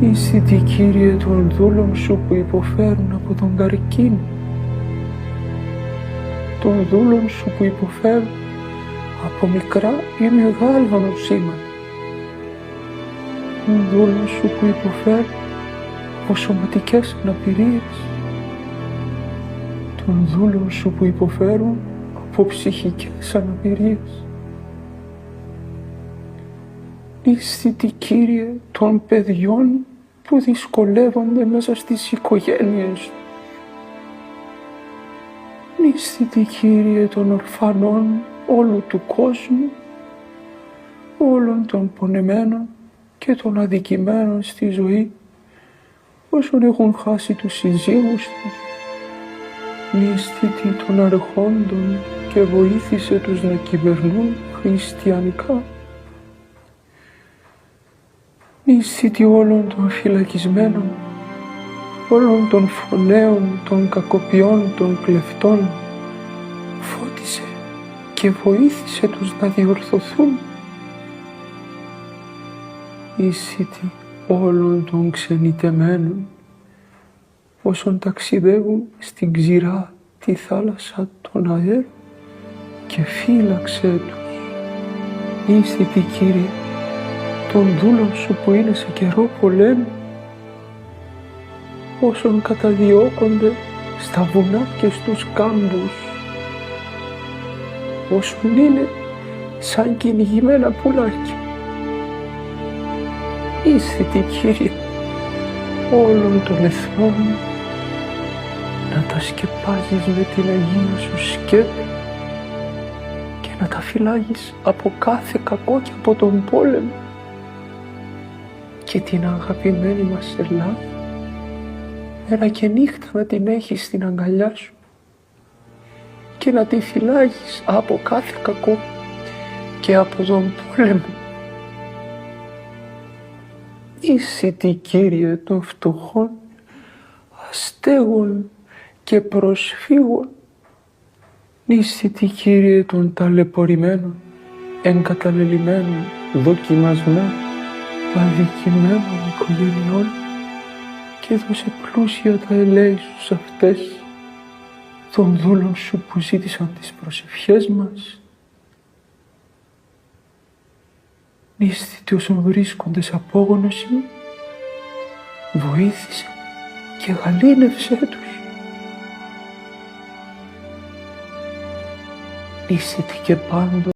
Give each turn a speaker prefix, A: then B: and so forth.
A: Ήσυτη, Κύριε, των δούλων σου που υποφέρουν από τον καρκίνο, των δούλων σου που υποφέρουν από μικρά ή μεγάλα νοσήματα, των δούλων σου που υποφέρουν από σωματικές αναπηρίες, των δούλων σου που υποφέρουν από ψυχικές αναπηρίες. Ήσυτη, Κύριε, των παιδιών που δυσκολεύονται μέσα στις οικογένειες τους. Ήσυτη, Κύριε, των ορφανών όλου του κόσμου, όλων των πονεμένων και των αδικημένων στη ζωή, όσων έχουν χάσει τους συζύγους τους. Ήσυτη των αρχόντων και βοήθησε τους να κυβερνούν χριστιανικά. Ήσυτη όλων των φυλακισμένων, όλων των φωναίων, των κακοποιών, των κλεφτών, φώτισε και βοήθησε τους να διορθωθούν. Ήσυτη όλων των ξενιτεμένων, όσων ταξιδεύουν στην ξηρά τη θάλασσα των αέρων, και φύλαξε τους. Ήσυτη, Κύριε, των δούλων σου που είναι σε καιρό πολέμου, όσων καταδιώκονται στα βουνά και στους κάμπους, όσων είναι σαν κυνηγημένα πουλάκια. Ήσυτη, Κύριε, όλων των εθνών να τα σκεπάζεις με την Αγία σου σκέπη και να τα φυλάγεις από κάθε κακό και από τον πόλεμο, και την αγαπημένη μας Ελλάδα μέρα και νύχτα να την έχεις στην αγκαλιά σου και να τη φυλάγεις από κάθε κακό και από τον πόλεμο. Ήσυτη, Κύριε, των φτωχών, αστέγων και προσφύγων. Ήσυτη, Κύριε, των ταλαιπωρημένων, εγκαταλελειμμένων, δοκιμασμένων, αδικημένων οικογενειών, και δώσε πλούσια τα ελέη σου σε αυτές, των δούλων σου που ζήτησαν τις προσευχές μας. Ήσυτη όσων βρίσκονται σε απόγνωση, βοήθησε και γαλήνευσέ τους. Ήσυτη και πάντων